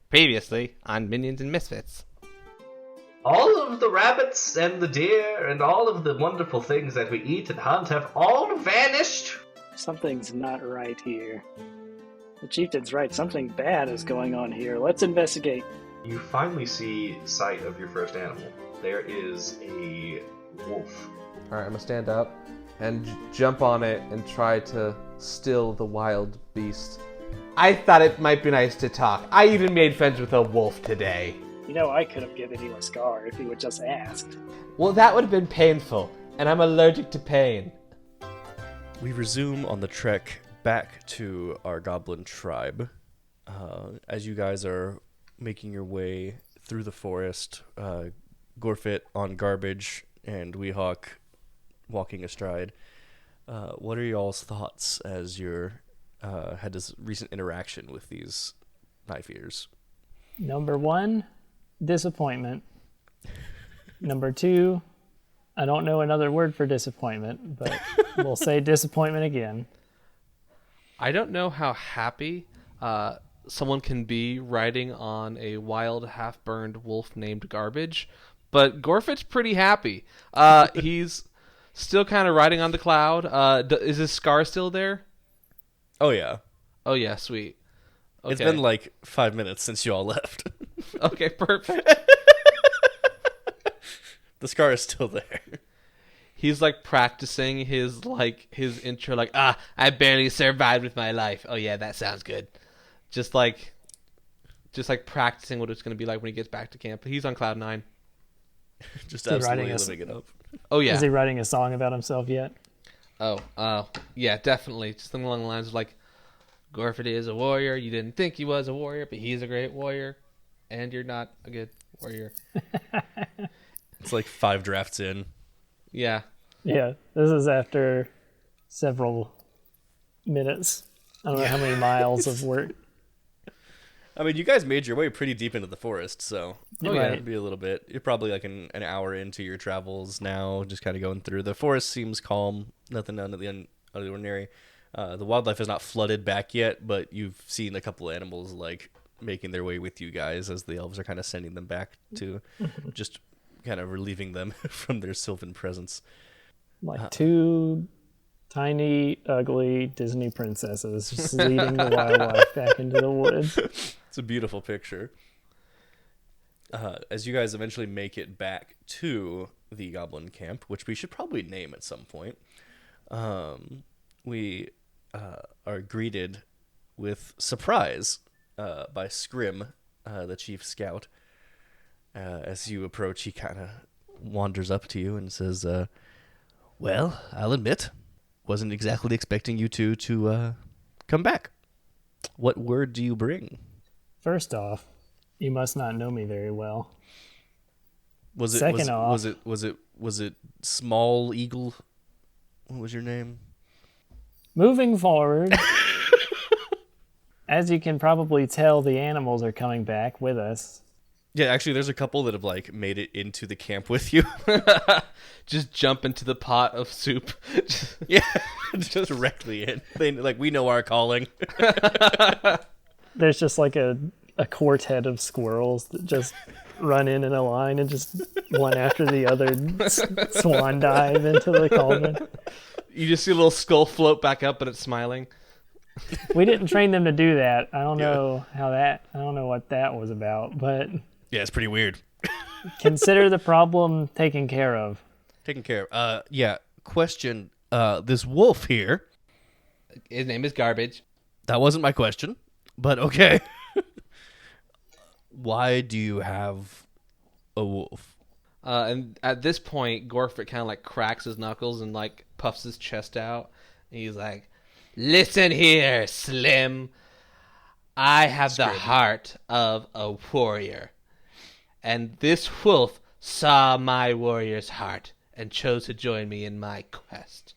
Previously on Minions and Misfits. All of the rabbits and the deer and all of the wonderful things that we eat and hunt have all vanished. Something's not right here. The chieftain's right. Something bad is going on here. Let's investigate. You finally see sight of your first animal. There is a wolf. Alright, I'm gonna stand up and jump on it and try to still the wild beast. I thought it might be nice to talk. I even made friends with a wolf today. You know, I could have given you a scar if you would just asked. Well, that would have been painful, and I'm allergic to pain. We resume on the trek back to our goblin tribe. As you guys are making your way through the forest, Gorfeht on garbage and Weehawk walking astride. What are y'all's thoughts as you're had this recent interaction with these knife ears? Number one, disappointment. Number two, I don't know another word for disappointment, but we'll say disappointment again. I don't know how happy someone can be riding on a wild, half-burned wolf named Garbage, but Gorfett's pretty happy. He's still kind of riding on the cloud. Is his scar still there? Oh yeah. Oh yeah, sweet. Okay. It's been like 5 minutes since you all left. Okay, perfect. The scar is still there. He's like practicing his intro, I barely survived with my life. Oh yeah, that sounds good. Just like practicing what it's gonna be like when he gets back to camp. He's on cloud 9. Just absolutely living it up. Oh yeah. Is he writing a song about himself yet? Oh, yeah, definitely. Just something along the lines of Gorfeht is a warrior. You didn't think he was a warrior, but he's a great warrior, and you're not a good warrior. It's like 5 drafts in. Yeah. Yeah, this is after several minutes. I don't know how many miles of work. I mean, you guys made your way pretty deep into the forest, so Right. be a little bit. You're probably like an hour into your travels now, just kind of going through. The forest seems calm, nothing out of the ordinary. The wildlife has not flooded back yet, but you've seen a couple of animals making their way with you guys as the elves are kind of sending them back to just kind of relieving them from their sylvan presence. Two tiny, ugly Disney princesses just leading the wildlife back into the woods. It's a beautiful picture. As you guys eventually make it back to the goblin camp, which we should probably name at some point, we are greeted with surprise by Scrim, the chief scout. As you approach, he kind of wanders up to you and says, well, I'll admit, wasn't exactly expecting you two to come back. What word do you bring? First off, you must not know me very well. Was it Small Eagle? What was your name? Moving forward, as you can probably tell, the animals are coming back with us. Yeah, actually, there's a couple that have made it into the camp with you. Just jump into the pot of soup. Yeah, just directly in. They we know our calling. There's just a quartet of squirrels that just run in a line and just one after the other swan dive into the cauldron. You just see a little skull float back up, and it's smiling. We didn't train them to do that. I don't know what that was about, but Yeah, it's pretty weird. consider the problem taken care of. Taken care of. Yeah. Question. This wolf here. His name is Garbage. That wasn't my question, but okay. Why do you have a wolf? And at this point, Gorfeht kind of cracks his knuckles and puffs his chest out. And he's like, "Listen here, Slim. I have the heart of a warrior. And this wolf saw my warrior's heart and chose to join me in my quest.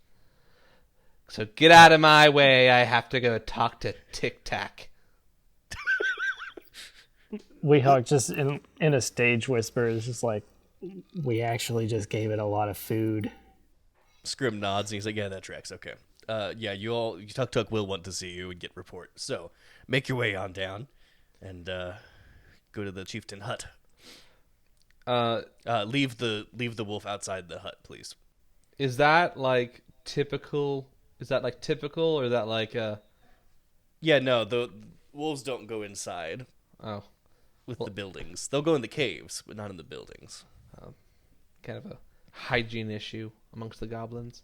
So get out of my way. I have to go talk to Tic Tac." Weehawk just in a stage whisper is just we actually just gave it a lot of food. Scrim nods and he's like, yeah, that tracks. Okay. Yeah, Tuk will want to see you and get report. So make your way on down and go to the chieftain hut. Uh, Leave the wolf outside the hut, please. is that like typical? Is that like typical, or is that like Yeah, no, the wolves don't go inside oh, with the buildings. They'll go in the caves, but not in the buildings. kind of a hygiene issue amongst the goblins?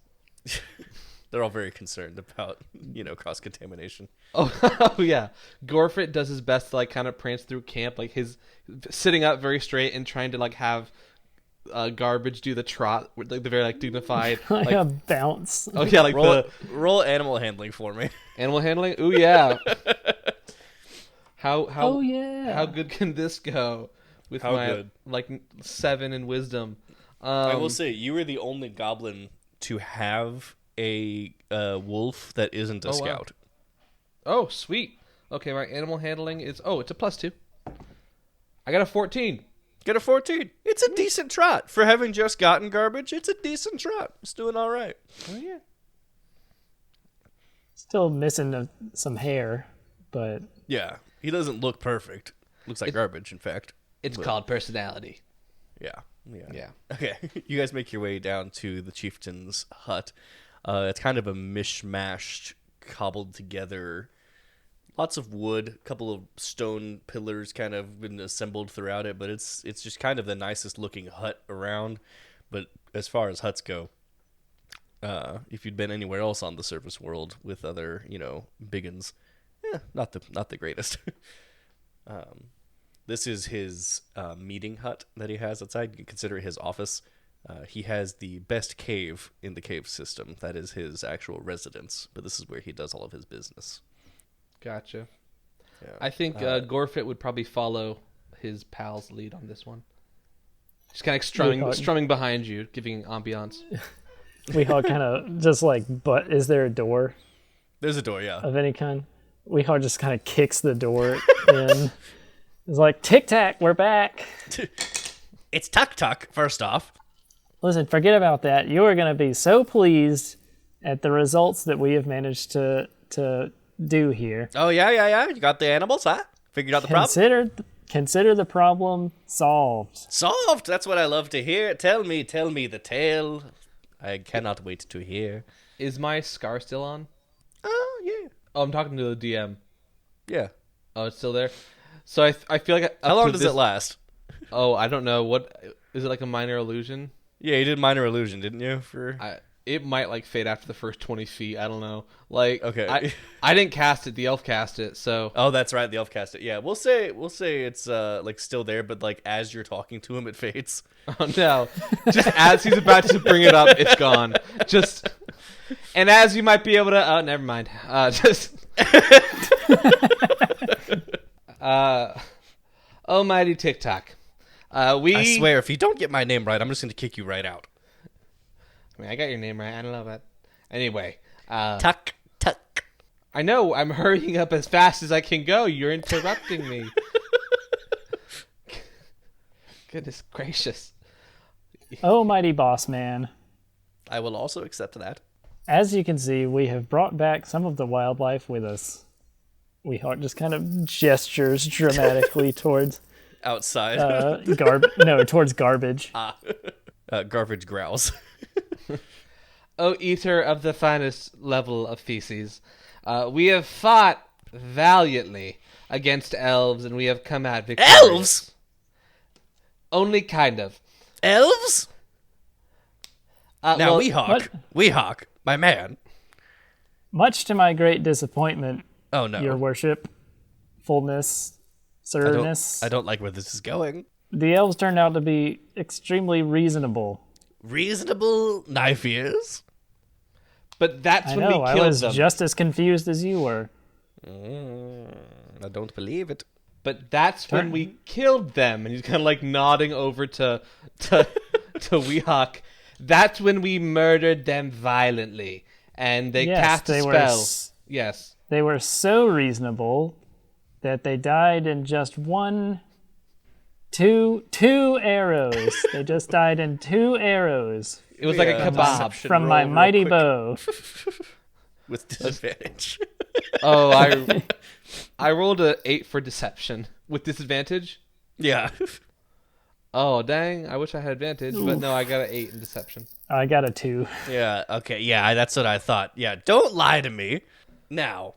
They're all very concerned about, cross contamination. Oh, oh yeah. Gorfeht does his best to like kind of prance through camp, like his sitting up very straight and trying to like have garbage do the trot, with like the very like dignified Like like a bounce. oh yeah, like Roll animal handling for me. animal handling. Ooh yeah. How Oh yeah. how good can this go with How my good? like 7 in wisdom? I will say, you were the only goblin to have a wolf that isn't a wow. scout. Oh, sweet. Okay, my animal handling is it's a +2. I got a 14. Get a 14. It's a decent trot. For having just gotten garbage, it's a decent trot. It's doing all right. Oh yeah. Still missing some hair, but Yeah, he doesn't look perfect. Looks like garbage, in fact. It's called personality. Yeah. Yeah. Okay, you guys make your way down to the chieftain's hut. It's kind of a mishmashed, cobbled together, lots of wood, a couple of stone pillars kind of been assembled throughout it, but it's just kind of the nicest looking hut around. But as far as huts go, if you'd been anywhere else on the surface world with other, biggins, not the greatest. This is his meeting hut that he has outside. You can consider it his office. He has the best cave in the cave system. That is his actual residence, but this is where he does all of his business. Gotcha. Yeah. I think Gorfeht would probably follow his pal's lead on this one. Just kind of strumming behind you, giving ambiance. Weehawk kind of just like, but is there a door There's a door, yeah. of any kind? Weehawk just kind of kicks the door in. It's like, tic-tac, we're back. It's tuck-tuck, first off. Listen, forget about that. You are going to be so pleased at the results that we have managed to do here. Oh, yeah. You got the animals, huh? Figured out the problem? Consider the problem solved. Solved! That's what I love to hear. Tell me the tale. I cannot wait to hear. Is my scar still on? Oh, yeah. Oh, I'm talking to the DM. Yeah. Oh, it's still there? So I feel like... How long does it last? Oh, I don't know. What... Is it like a minor illusion? Yeah, you did minor illusion, didn't you? It might like fade after the first 20 feet. I don't know. Like, Okay. I didn't cast it. The elf cast it, so... Oh, that's right. The elf cast it. Yeah, we'll say it's like still there, but like as you're talking to him, it fades. Oh, no. Just as he's about to bring it up, it's gone. Just... And as you might be able to... Oh, never mind. Almighty TikTok. I swear, if you don't get my name right, I'm just going to kick you right out. I mean, I got your name right. I don't know that. Anyway. Tuck. I know. I'm hurrying up as fast as I can go. You're interrupting me. Goodness gracious. Oh, mighty boss man. I will also accept that. As you can see, we have brought back some of the wildlife with us. Weehawk just kind of gestures dramatically towards Outside. towards garbage. Garbage growls. O eater of the finest level of feces, we have fought valiantly against elves, and we have come out victorious. Elves? Only kind of. Elves? Now, well, Weehawk, my man. Much to my great disappointment, Oh, no. your worship, fullness, sirness, I don't like where this is going. the elves turned out to be extremely reasonable. Reasonable knife ears? But that's I when know, we I killed was them. just as confused as you were. I don't believe it. But that's when we killed them. And he's kind of like nodding over to Weehawk. That's when we murdered them violently. And they cast a spell. Yes. They were so reasonable that they died in just two arrows. They just died in 2 arrows It was like a kebab. from my mighty bow. With disadvantage. Oh, I rolled a 8 for deception with disadvantage. Yeah. Oh, dang. I wish I had advantage, but no, I got an 8 in deception. I got a 2. Yeah, okay, yeah, that's what I thought. Yeah, don't lie to me. Now,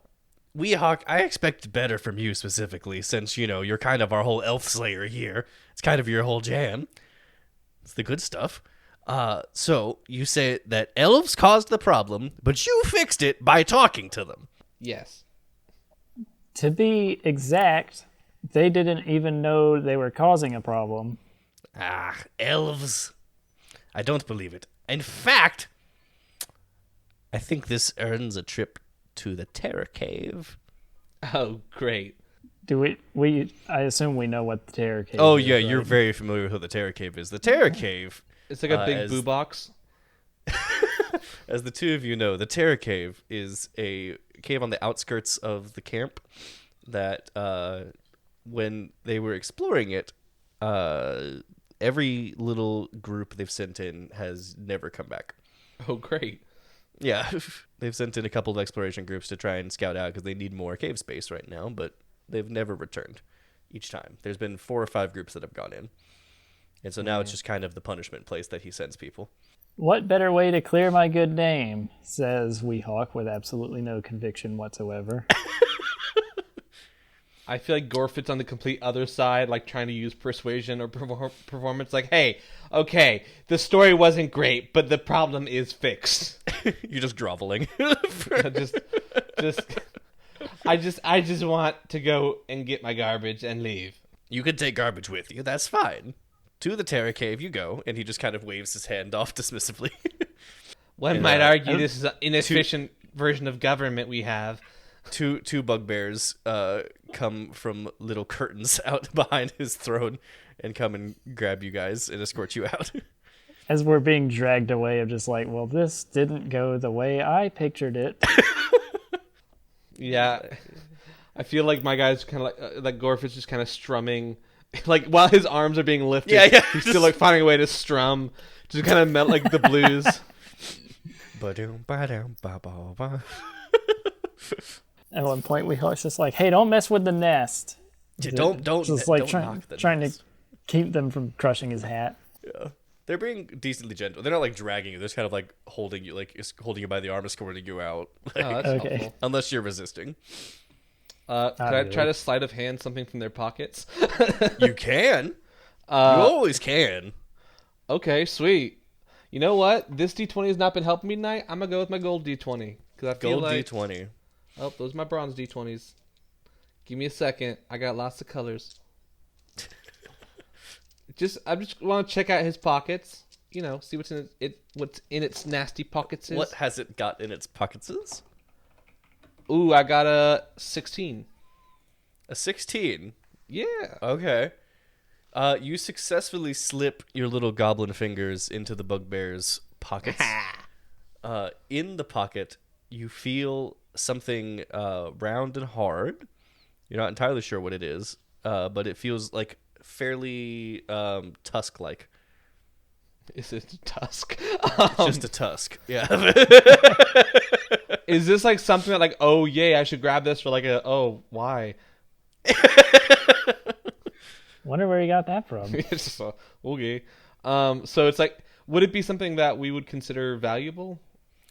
Weehawk, I expect better from you specifically, since, you're kind of our whole elf slayer here. It's kind of your whole jam. It's the good stuff. So, you say that elves caused the problem, but you fixed it by talking to them. Yes. To be exact, they didn't even know they were causing a problem. Ah, elves. I don't believe it. In fact, I think this earns a trip to the Terror Cave. Oh, great. Do we I assume we know what the Terror Cave Oh, is, yeah, right? you're very familiar with what the Terror Cave is. The Terror Cave, It's like a big boo box. as the two of you know, the Terror Cave is a cave on the outskirts of the camp that when they were exploring it, every little group they've sent in has never come back. Oh, great. Yeah, they've sent in a couple of exploration groups to try and scout out because they need more cave space right now, but they've never returned each time. There's been 4 or 5 groups that have gone in. And so now it's just kind of the punishment place that he sends people. What better way to clear my good name, says Weehawk with absolutely no conviction whatsoever. I feel like Gorfeit's on the complete other side, like trying to use persuasion or performance. Like, hey, okay, the story wasn't great, but the problem is fixed. You're just groveling. I just want to go and get my garbage and leave. You can take garbage with you. That's fine. To the Terror Cave you go, and he just kind of waves his hand off dismissively. One might argue this is an inefficient version of government we have. Two bugbears come from little curtains out behind his throne and come and grab you guys and escort you out. As we're being dragged away, I'm just like, well, this didn't go the way I pictured it. Yeah, I feel like my guy's kind of like Gorfeit's just kind of strumming, like while his arms are being lifted. Yeah, he's still like finding a way to strum, just kind of melt like the blues. At one point, Weehawk's just like, hey, don't mess with the nest. Yeah, don't Just like knock the trying to nest. keep them from crushing his hat. Yeah. They're being decently gentle. They're not like dragging you. They're just kind of like holding you by the arm, escorting you out. Oh, that's Okay. helpful. Unless you're resisting. Could I really. try to sleight of hand something from their pockets? You can. You always can. Okay, sweet. You know what? This D20 has not been helping me tonight. I'm gonna go with my gold D20 because I feel Gold like D20. oh, those are my bronze D20s. Give me a second. I got lots of colors. I just want to check out his pockets. See what's in what's in its nasty pockets. What has it got in its pockets? Ooh, I got a 16. A 16. Yeah. Okay. You successfully slip your little goblin fingers into the bugbear's pockets. In the pocket, you feel something round and hard. You're not entirely sure what it is, but it feels like fairly tusk-like. Is it a tusk? It's just a tusk. Yeah. Is this like something that like, oh yay, I should grab this for like why? Wonder where he got that from. It's just okay. So it's like, would it be something that we would consider valuable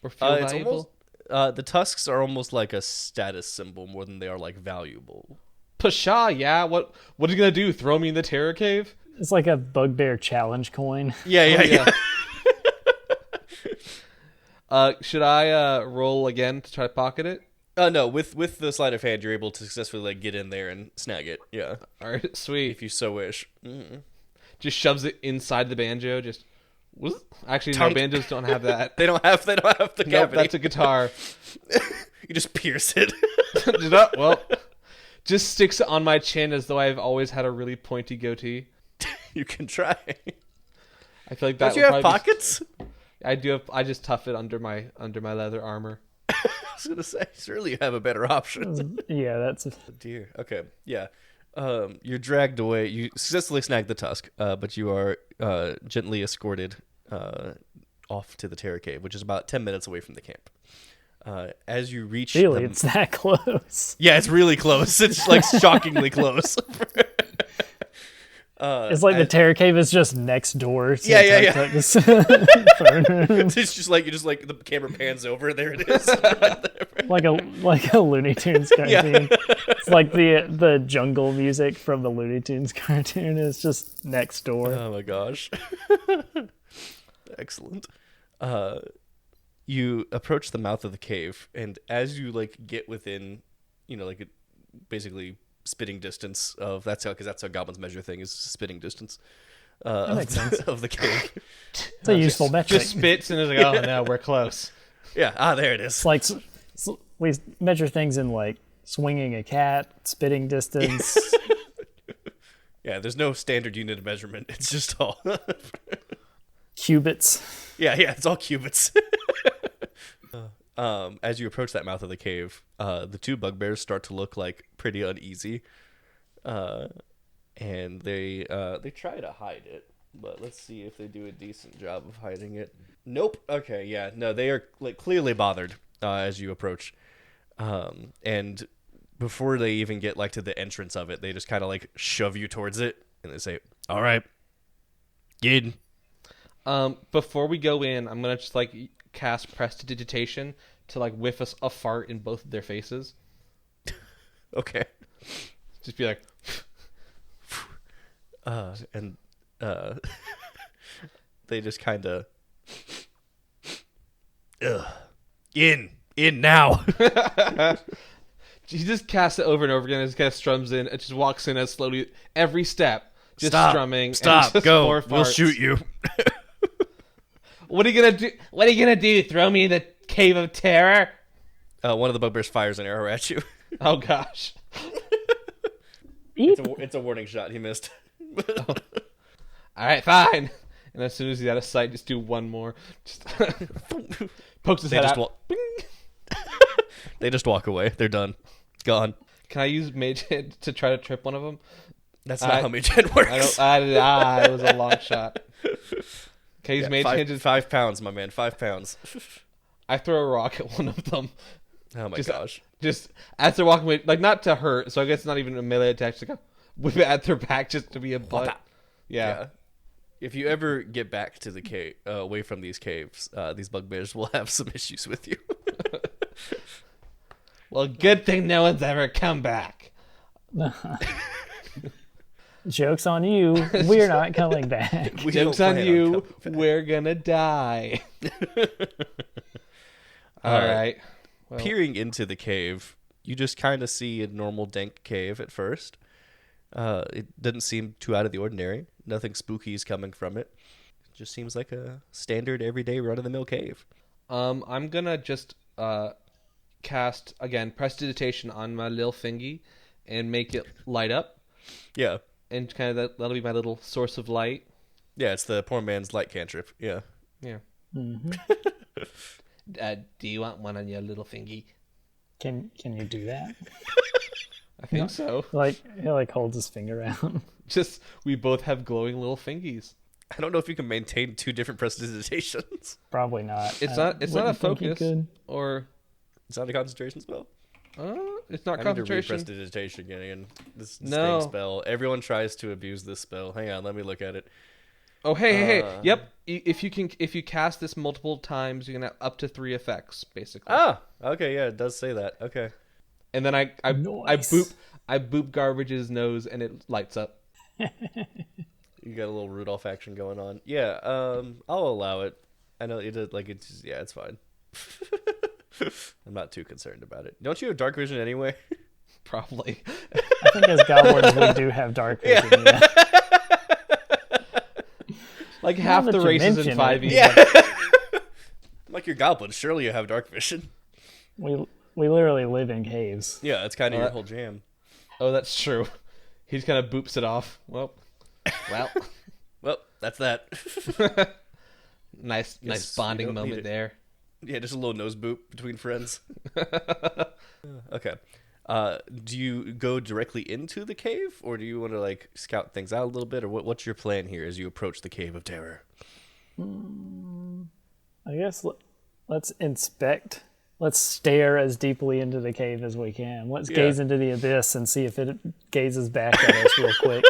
or feel It's valuable? almost, the tusks are almost like a status symbol more than they are like valuable. Pshaw, yeah. What are you gonna do? Throw me in the terror cave? It's like a bugbear challenge coin. Yeah. Should I roll again to try to pocket it? No, with the sleight of hand, you're able to successfully like get in there and snag it. Yeah, All right, sweet. if you so wish. Mm. Just shoves it inside the banjo. Just actually, Tunk. no, banjos don't have that. They don't have the Nope, cavity. that's a guitar. You just pierce it. Just sticks it on my chin as though I've always had a really pointy goatee. You can try. I feel like that. Don't you would have probably pockets? I do have. I just tuff it under my leather armor. I was gonna say, surely you have a better option. Yeah, that's Dear. Okay. Yeah. You're dragged away. You successfully snag the tusk, but you are gently escorted off to the Terror Cave, which is about 10 minutes away from the camp. As you reach, really, it's that close. yeah, it's really close. It's like shockingly close. It's like the terror cave is just next door. To Yeah. Turnrooms. It's just like the camera pans over. There it is. like a Looney Tunes cartoon. It's like the jungle music from the Looney Tunes cartoon is just next door. Oh my gosh. Excellent. You approach the mouth of the cave, and as you get within, basically spitting distance of because that's how goblins measure things, is spitting distance makes sense. of the cave. It's a useful metric. Just spits and is like, oh no, we're close. Yeah, there it is. It's like we measure things in swinging a cat, spitting distance. Yeah, there's no standard unit of measurement. It's just all Cubits. Yeah, it's all cubits. As you approach that mouth of the cave, the two bugbears start to look pretty uneasy, and they try to hide it. But let's see if they do a decent job of hiding it. Nope. Okay. Yeah. No, they are clearly bothered as you approach, and before they even get to the entrance of it, they just kind of shove you towards it, and they say, "All right, get in." Before we go in, I'm gonna just cast prestidigitation to whiff us a fart in both of their faces. Okay. Just be like, and they just kind of in now. he just casts it over and over again. And just kind of strums in. It just walks in as slowly every step, just strumming. Stop. And just Go. more We'll farts. shoot you. What are you gonna do? What are you gonna do? Throw me in the cave of terror? One of the bugbears fires an arrow at you. Oh gosh. It's a warning shot. He missed. All right, fine. And as soon as he's out of sight, just do one more. Just pokes his head out. Bing. They just walk away. They're done. It's gone. Can I use Mage Hand to try to trip one of them? That's not how Mage Hand works. It was a long shot. Can I use Mage Hand? 5 pounds, my man. 5 pounds. I throw a rock at one of them. Oh my gosh. Just as they're walking away, not to hurt, so I guess it's not even a melee attack, just whip it at their back just to be a butt. Yeah. If you ever get back to the cave, away from these caves, these bugbears will have some issues with you. Well, good thing no one's ever come back. Joke's on you. We're not coming back. Joke's on you. We're gonna die. All right. Well, peering into the cave, you just kind of see a normal dank cave at first. It doesn't seem too out of the ordinary. Nothing spooky is coming from it. It just seems like a standard, everyday, run-of-the-mill cave. I'm gonna just cast again prestidigitation on my little thingy and make it light up. Yeah. And kind of that'll be my little source of light. Yeah, it's the poor man's light cantrip. Yeah. Yeah. Mm-hmm. Do you want one on your little thingy? Can you do that? I think so. He holds his finger out. Just we both have glowing little fingies. I don't know if you can maintain 2 different prestidigitations. Probably not. It's not a focus or it's not a concentration spell. It's not I concentration. need to read prestidigitation again. This No. dang spell. Everyone tries to abuse this spell. Hang on, let me look at it. Oh hey. Yep. If you cast this multiple times, you can have up to 3 effects, basically. Ah, okay, yeah, it does say that. Okay. And then I Nice. boop Garbage's nose and it lights up. You got a little Rudolph action going on. Yeah, I'll allow it. I know it did, it's fine. I'm not too concerned about it. Don't you have dark vision anyway? Probably. I think as goblins we do have dark vision. Yeah. Like half that the you races in mention 5e. it. Yeah. Like your goblin, surely you have dark vision. We literally live in caves. Yeah, that's kind of your whole jam. Oh, that's true. He just kind of boops it off. Well. Well, that's that. Nice Guess bonding you don't need moment it. there. Yeah, just a little nose boop between friends. Okay. Do you go directly into the cave, or do you want to scout things out a little bit, or what's your plan here as you approach the Cave of Terror? I guess let's inspect. Let's stare as deeply into the cave as we can. Let's gaze into the abyss and see if it gazes back at us real quick.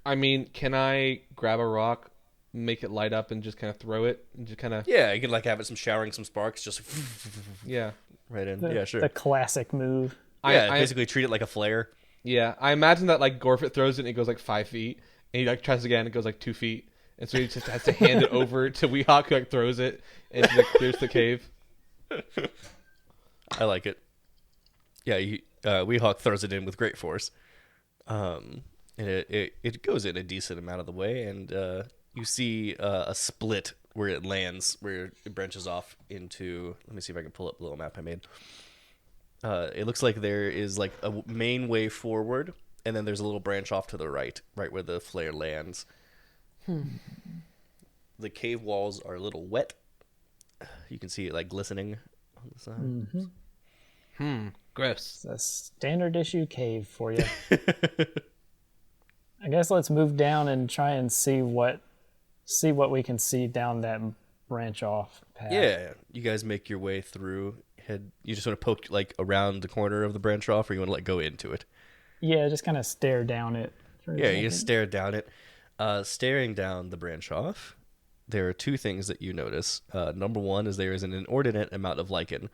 I mean, can I grab a rock, make it light up, and just kind of throw it, and just kind of Yeah, you can like have it showering some sparks, just yeah. right in. The, Yeah, sure. The classic move. Yeah, I basically treat it like a flare. Yeah, I imagine that like Gorfit throws it and it goes like 5 feet, and he like tries again and it goes like 2 feet, and so he just has to hand it over to Weehawk, who like throws it and just, like, clears the cave. I like it. Yeah, Weehawk throws it in with great force. And it goes in a decent amount of the way, and you see a split where it lands, where it branches off into. Let me see if I can pull up the little map I made. It looks like there is like a main way forward, and then there's a little branch off to the right where the flare lands. The cave walls are a little wet. You can see it like glistening on the side. Gross. It's a standard issue cave for you. I guess let's move down and try and see what we can see down that branch off path. Yeah, you guys make your way through. You just want to poke like around the corner of the branch off, or you want to like go into it? Yeah, just kind of stare down it. Yeah, you just stare down it. Staring down the branch off, there are two things that you notice. Number one is there is an inordinate amount of lichen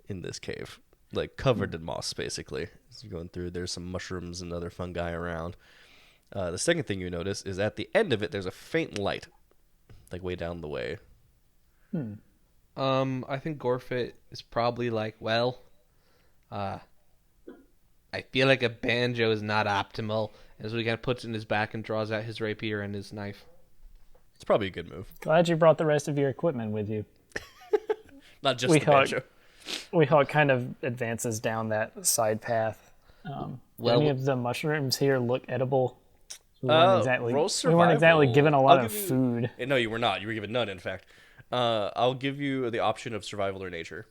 in this cave, like covered in moss, basically. As you're going through, there's some mushrooms and other fungi around. The second thing you notice is at the end of it, there's a faint light, like way down the way. I think Gorfit is probably like, well, I feel like a banjo is not optimal. And so he kind of puts it in his back and draws out his rapier and his knife. It's probably a good move. Glad you brought the rest of your equipment with you. Not just the banjo. Weehawk kind of advances down that side path. Any of the mushrooms here look edible? We weren't exactly given a lot of food. No, you were not. You were given none, in fact. I'll give you the option of survival or nature.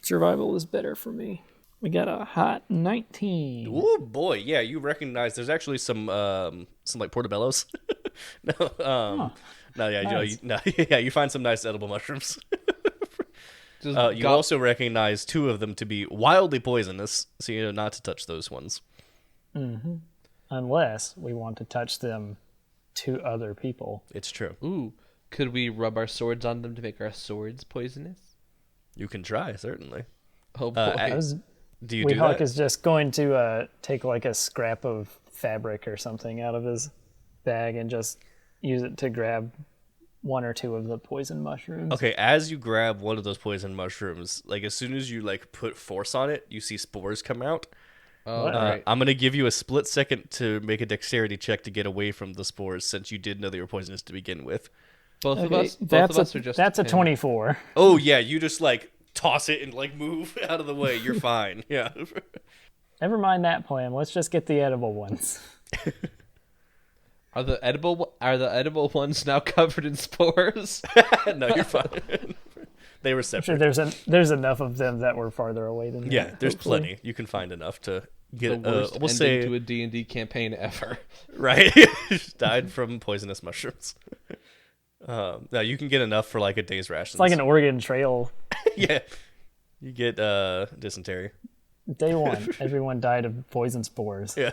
Survival is better for me. We got a hot 19. Oh boy, yeah, you recognize there's actually some like portobellos. You find some nice edible mushrooms. You also recognize two of them to be wildly poisonous, so you know not to touch those ones. Mm-hmm. Unless we want to touch them to other people. It's true. Ooh, could we rub our swords on them to make our swords poisonous? You can try, certainly. Oh boy. Do you do Weehawk that? is just going to take like a scrap of fabric or something out of his bag and just use it to grab one or two of the poison mushrooms. Okay, as you grab one of those poison mushrooms, like as soon as you like put force on it, you see spores come out. Oh, right. I'm gonna give you a split second to make a dexterity check to get away from the spores, since you did know they were poisonous to begin with. Both of us are just. That's a 24. Oh yeah, you just like toss it and like move out of the way. You're fine. Yeah. Never mind that plan. Let's just get the edible ones. Are the edible ones now covered in spores? No, you're fine. They were separate. Sure, there's enough of them that were farther away than Yeah, that, there's hopefully. plenty. You can find enough to get The worst we'll ending say to a D&D campaign ever. right. Died from poisonous mushrooms. Now you can get enough for like a day's rations. It's like an Oregon Trail. Yeah. You get dysentery. Day one, everyone died of poison spores. Yeah.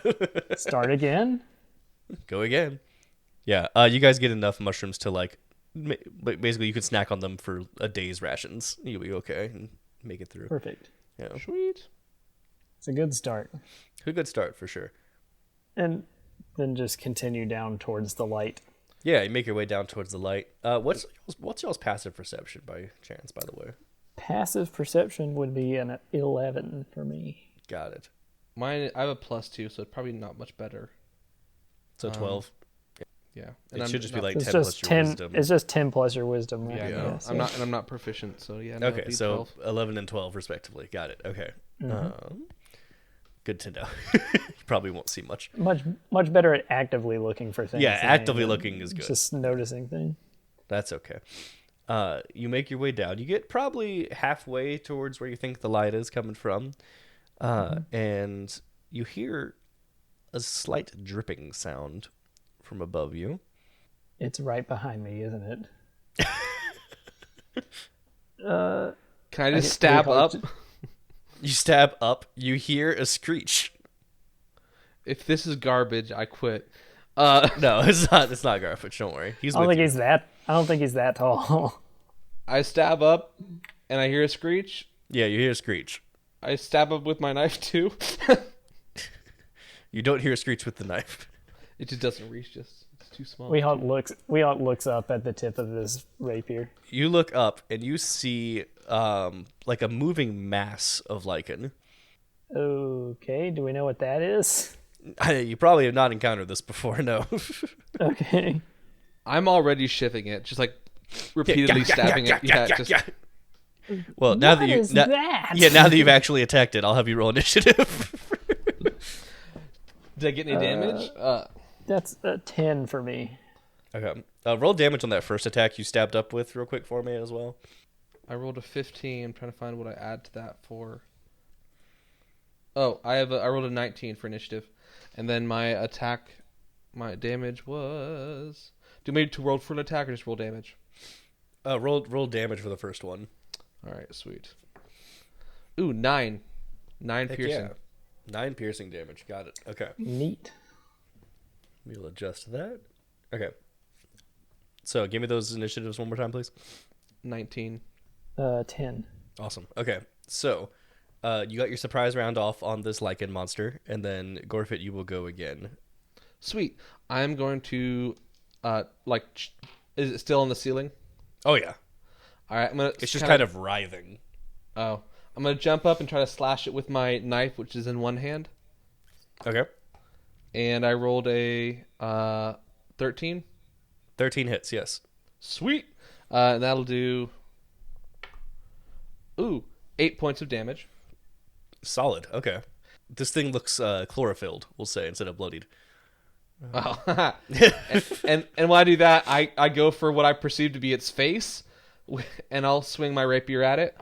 Start again. Go again. Yeah. You guys get enough mushrooms to like basically you can snack on them for a day's rations. You'll be okay and make it through. Perfect. Yeah. Sweet. It's a good start. A good start for sure. And then just continue down towards the light. Yeah, you make your way down towards the light. What's y'all's passive perception by chance, by the way? Passive perception would be an 11 for me. Got it. Mine, I have a +2, so it's probably not much better. So 12. Yeah, It should just be like It's 10 just plus your 10. wisdom. It's just 10 plus your wisdom. Right? yeah, Yeah. no, So- I'm not proficient, so yeah. No, Okay, it'd be so 12. 11 and 12 respectively. Got it. Okay. Mm-hmm. Good to know. You probably won't see much. much better at actively looking for things. Yeah, than actively anything. looking is good. Just noticing things. That's okay. You make your way down. You get probably halfway towards where you think the light is coming from, and you hear a slight dripping sound from above you. It's right behind me, isn't it? Can I just stab Weehawk up? You stab up. You hear a screech. If this is garbage, I quit. No, it's not. It's not Garfish. Don't worry. He's I don't with think you. he's that. I don't think he's that tall. I stab up, and I hear a screech. Yeah, you hear a screech. I stab up with my knife too. You don't hear a screech with the knife. It just doesn't reach. It's too small. Weehawk looks up at the tip of his rapier. You look up and you see like a moving mass of lichen. Okay, do we know what that is? You probably have not encountered this before, no. Okay. I'm already shifting it, just like repeatedly stabbing it. Yeah, just Well, now that What you is that? now that you've actually attacked it, I'll have you roll initiative. did I get any damage? That's a 10 for me. Okay. Roll damage on that first attack you stabbed up with real quick for me as well. I rolled a 15. I'm trying to find what I add to that for. Oh, I rolled a 19 for initiative, and then my damage was. Do you need to roll for an attack or just roll damage? Roll damage for the first one. All right, sweet. Ooh, 9. 9 Heck piercing. yeah. 9 piercing damage. Got it. Okay. Neat. We'll adjust that. Okay. So give me those initiatives one more time, please. 19. 10. Awesome. Okay. So you got your surprise round off on this lichen monster, and then Gorfit, you will go again. Sweet. I'm going to, is it still on the ceiling? Oh, yeah. All right, I'm gonna. It's just kind of writhing. Oh, I'm gonna jump up and try to slash it with my knife, which is in one hand. Okay. And I rolled a 13. 13 hits, yes. Sweet. And that'll do. 8 points of damage. Solid. Okay. This thing looks chlorophylled, we'll say, instead of bloodied. Oh. and when I do that, I go for what I perceive to be its face, and I'll swing my rapier at it.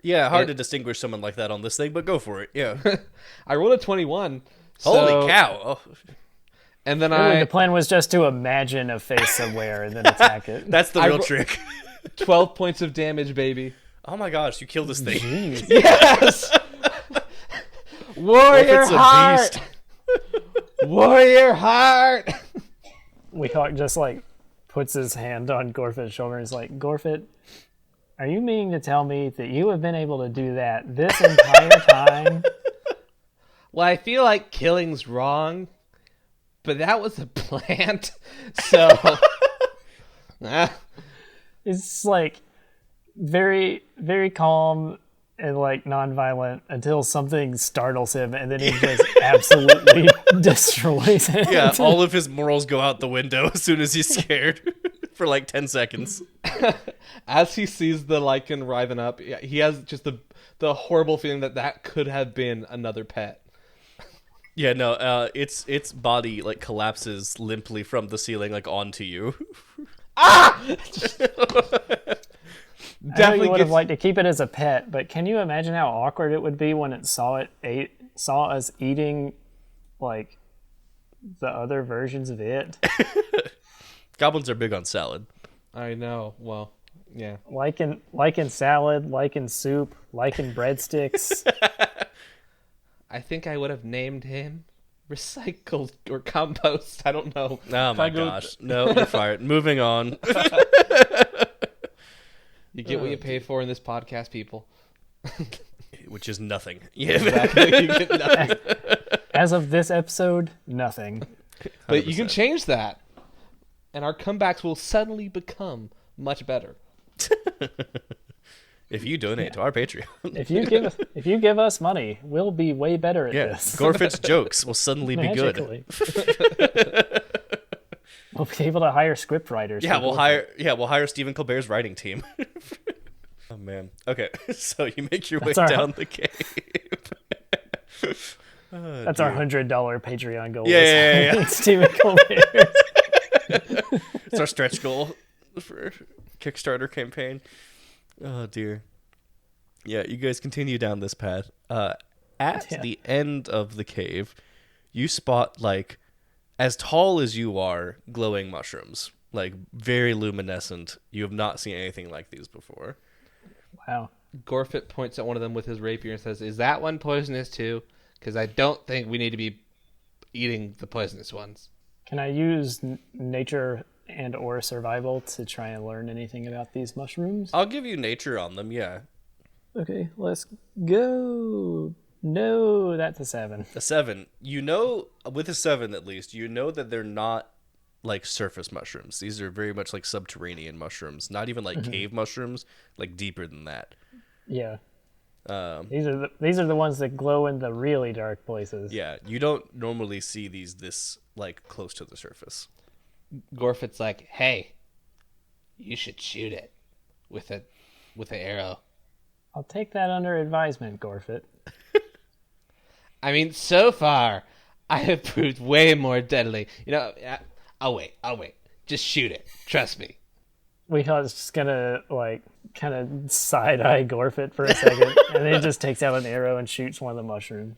Yeah, hard to distinguish someone like that on this thing, but go for it. Yeah. I rolled a 21. Holy cow. Oh. And then Really, the plan was just to imagine a face somewhere and then attack it. That's the real trick. 12 points of damage, baby. Oh my gosh, you killed this thing. Yes! Warrior It's a heart! beast. Warrior heart! Weehawk just puts his hand on Gorfit's shoulder and is like, Gorfit, are you meaning to tell me that you have been able to do that this entire time? Well, I feel like killing's wrong, but that was a plant, so... It's very, very calm and non-violent until something startles him, and then he just absolutely destroys it. Yeah, all of his morals go out the window as soon as he's scared for 10 seconds. As he sees the lichen writhing up, he has just the horrible feeling that could have been another pet. Yeah, no, its body collapses limply from the ceiling onto you. I know you would have liked to keep it as a pet, but can you imagine how awkward it would be when it saw us eating the other versions of it? Goblins are big on salad. I know. Well, yeah. Lichen salad, lichen soup, lichen breadsticks. I think I would have named him Recycled or Compost. I don't know. Oh my gosh. No, you're fired. Moving on. You get what you pay for in this podcast, people. Which is nothing. Yeah. Exactly. You get nothing. As of this episode, nothing. But you can change that. And our comebacks will suddenly become much better. If you donate to our Patreon. If you give us money, we'll be way better at this. Gorfit's jokes will suddenly be good. Magically. We'll be able to hire script writers. Yeah, we'll hire Stephen Colbert's writing team. Oh man. Okay, so you make your way down the cave. That's our $100 Patreon goal. Yeah. Stephen Colbert. It's our stretch goal for Kickstarter campaign. Oh dear. Yeah, you guys continue down this path. At the end of the cave, you spot as tall as you are, glowing mushrooms, very luminescent. You have not seen anything like these before. Wow. Gorfit points at one of them with his rapier and says, "Is that one poisonous too? Because I don't think we need to be eating the poisonous ones. Can I use nature and or survival to try and learn anything about these mushrooms? I'll give you nature on them, yeah. Okay, let's go. No, that's a 7. A 7. You know, with a 7 at least, you know that they're not like surface mushrooms. These are very much like subterranean mushrooms, not even like cave mushrooms, like deeper than that. Yeah. These are the ones that glow in the really dark places. Yeah, you don't normally see these this like close to the surface. Gorfett's like, hey, you should shoot it with an arrow. I'll take that under advisement, Gorfeit. I mean, so far, I have proved way more deadly. You know, I'll wait. Just shoot it. Trust me. Weehawk's just gonna, like, kind of side-eye Gorfeit for a second, and then just takes out an arrow and shoots one of the mushrooms.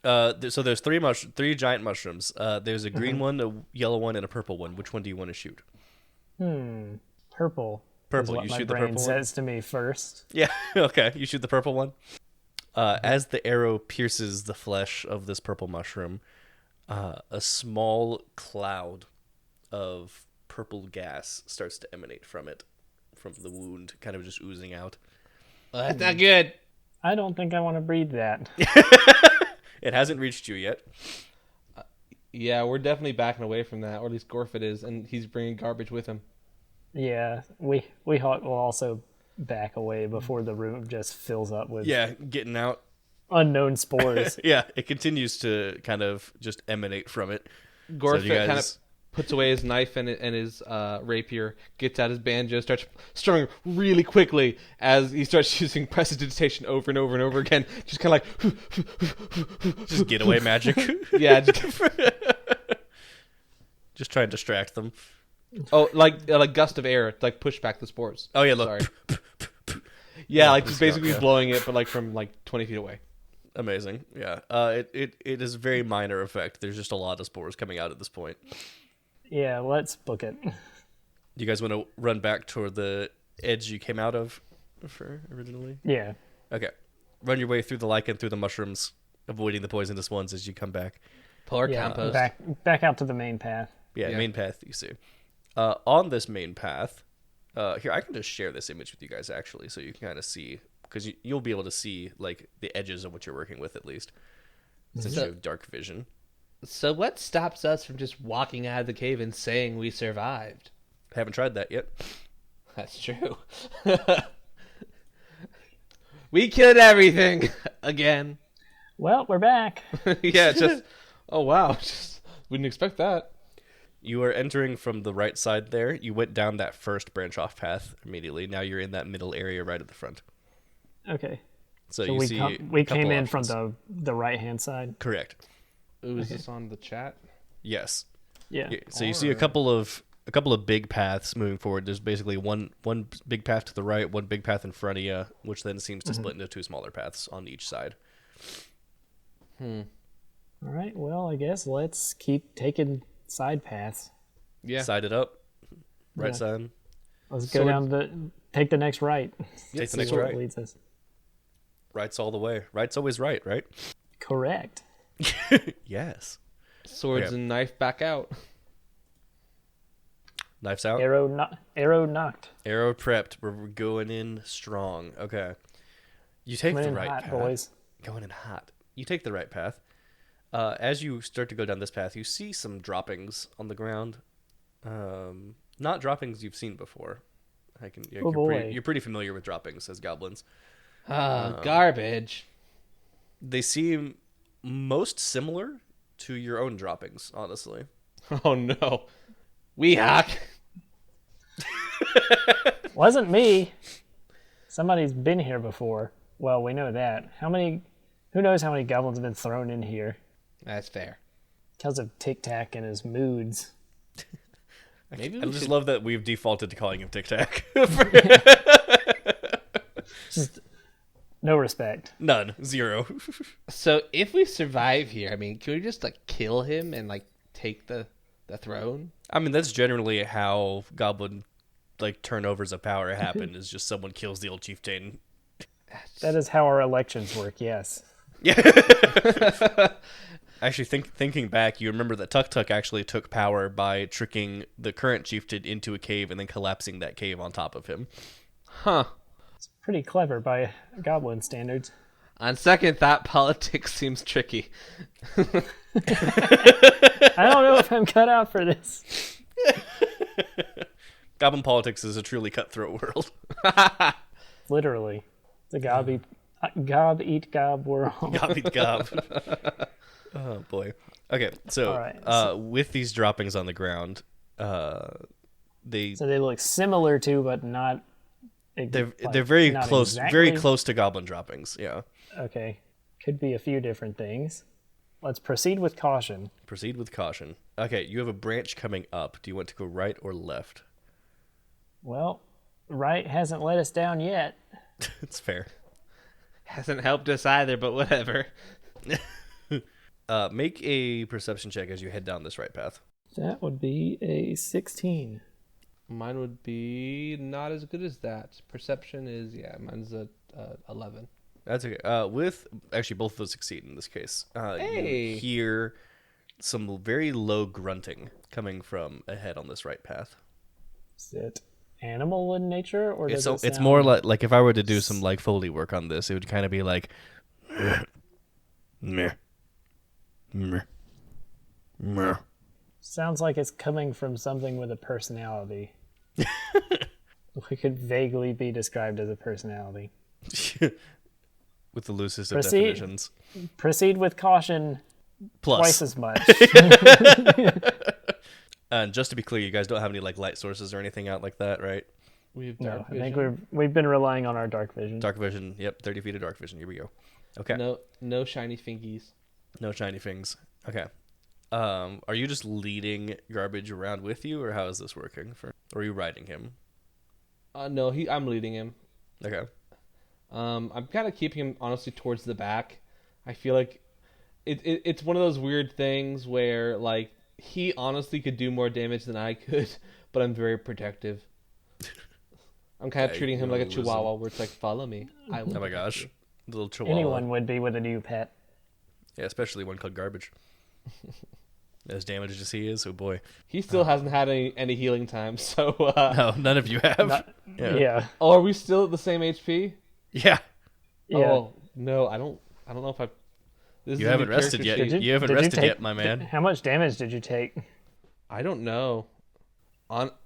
So there's three giant mushrooms. There's a green one, a yellow one, and a purple one. Which one do you want to shoot? Purple. Purple. Is what You my shoot the brain purple one? says to me first. Yeah, okay. You shoot the purple one. As the arrow pierces the flesh of this purple mushroom, a small cloud of purple gas starts to emanate from it, from the wound, kind of just oozing out. Well, that's not good. I don't think I want to breathe that. It hasn't reached you yet. Yeah, we're definitely backing away from that, or at least Gorfeit is, and he's bringing garbage with him. Yeah, Weehawk will also back away before the room just fills up with Yeah, getting out. unknown spores. Yeah, it continues to kind of just emanate from it. Gorfeit kind of puts away his knife and his rapier, gets out his banjo, starts strumming really quickly as he starts using prestidigitation over and over and over again. Just kind of like... Just getaway magic. Yeah. Just try and distract them. Oh, like gust of air, like push back the spores. Oh, yeah, look. Sorry. Yeah, like just basically blowing it, but like from like 20 feet away. Amazing. Yeah. It is a very minor effect. There's just a lot of spores coming out at this point. Yeah, let's book it. You guys want to run back toward the edge you came out of originally? Yeah. Okay. Run your way through the lichen, through the mushrooms, avoiding the poisonous ones as you come back. Poor Yeah, compost. back out to the main path. Yeah, main path you see. On this main path, here, I can just share this image with you guys, actually, so you can kind of see, because you'll be able to see, like, the edges of what you're working with, at least, since you have dark vision. So what stops us from just walking out of the cave and saying we survived? Haven't tried that yet. That's true. We killed everything again. Well, we're back. Yeah, just... Oh, wow. Just wouldn't expect that. You are entering from the right side there. You went down that first branch-off path immediately. Now you're in that middle area right at the front. Okay. So So you see we a couple came in options. from the right-hand side. Correct. Ooh, is this on the chat? Yes. Yeah. So you see a couple of big paths moving forward. There's basically one big path to the right, one big path in front of you, which then seems to split into two smaller paths on each side. All right. Well, I guess let's keep taking side paths. Yeah. Side it up. Right Yeah. side. Let's go down take the next right. Take the See next where it right. leads us. Right's all the way. Right's always right, right? Correct. Yes. Swords Okay. and knife back out. Knife's out. Arrow knocked. Arrow prepped. We're going in strong. Okay. You take Coming the in right hot, path. boys. Going in hot. You take the right path. As you start to go down this path, you see some droppings on the ground. Not droppings you've seen before. Oh, boy. You're pretty familiar with droppings as goblins. Garbage. They seem most similar to your own droppings, honestly. Oh, no. Weehawk. Wasn't me. Somebody's been here before. Well, we know that. Who knows how many goblins have been thrown in here That's fair. because of Tic Tac and his moods. Maybe I we just should... love that we've defaulted to calling him Tic Tac. Just no respect. None. Zero. So if we survive here, I mean, can we just like kill him and like take the throne? I mean, that's generally how goblin like turnovers of power happen. Is just someone kills the old chieftain. That is how our elections work, yes. Yeah. Actually, thinking back, you remember that Tuk Tuk actually took power by tricking the current chieftain into a cave and then collapsing that cave on top of him. Huh. It's pretty clever by goblin standards. On second thought, politics seems tricky. I don't know if I'm cut out for this. Goblin politics is a truly cutthroat world. Literally. It's a gob eat gob world. Gob eat gob. Oh boy. Okay, so, All right, with these droppings on the ground, So they look similar to, but not. they're like, very not close, exactly. very close to goblin droppings. Yeah. Okay. Could be a few different things. Let's proceed with caution. Proceed with caution. Okay, you have a branch coming up. Do you want to go right or left? Well, right hasn't let us down yet. It's fair. Hasn't helped us either, but whatever. Make a perception check as you head down this right path. That would be a 16. Mine would be not as good as that. Perception is, mine's a 11. That's okay. With actually both of those succeed in this case. Hey! You hear some very low grunting coming from ahead on this right path. Is it animal in nature, or does it It's sound... more like if I were to do some like Foley work on this, it would kind of be like meh, meh, meh. Sounds like it's coming from something with a personality. It could vaguely be described as a personality. With the loosest of Proceed. definitions. Proceed with caution Plus. twice as much. And just to be clear, you guys don't have any like light sources or anything out like that, right? We have No, dark I vision. think we've been relying on our dark vision. Dark vision. Yep, 30 feet of dark vision. Here we go. Okay. No shiny fingies. No shiny things. Okay. Are you just leading Garbage around with you, or how is this working? Or are you riding him? No, I'm leading him. Okay. I'm kind of keeping him honestly towards the back. I feel like it's one of those weird things where like he honestly could do more damage than I could, but I'm very protective. I'm kind of treating him like a chihuahua where it's like, follow me. I will Oh my protect gosh. you. Little chihuahua. Anyone would be with a new pet. Yeah, especially one called Garbage. As damaged as he is, oh boy. He still hasn't had any healing time, so No, none of you have. Yeah. Oh, are we still at the same HP? Yeah. Yeah. Oh, no, I don't know if I this You is a haven't new rested character yet. sheet. You haven't Did rested take- yet, my man. How much damage did you take? I don't know.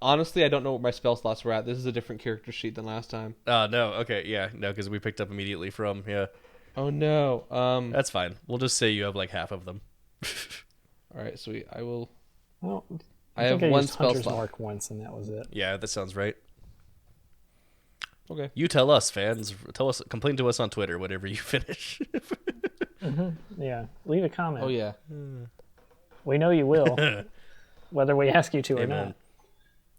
Honestly, I don't know what my spell slots were at. This is a different character sheet than last time. No, okay, yeah, no, because we picked up immediately from, yeah. Oh no. That's fine. We'll just say you have like half of them. All right, sweet. I will. Well, I have think one used spell Hunter's slot. Mark once, and that was it. Yeah, that sounds right. Okay. You tell us, fans. Complain to us on Twitter whenever you finish. Yeah. Leave a comment. Oh yeah. We know you will, whether we ask you to or Amen.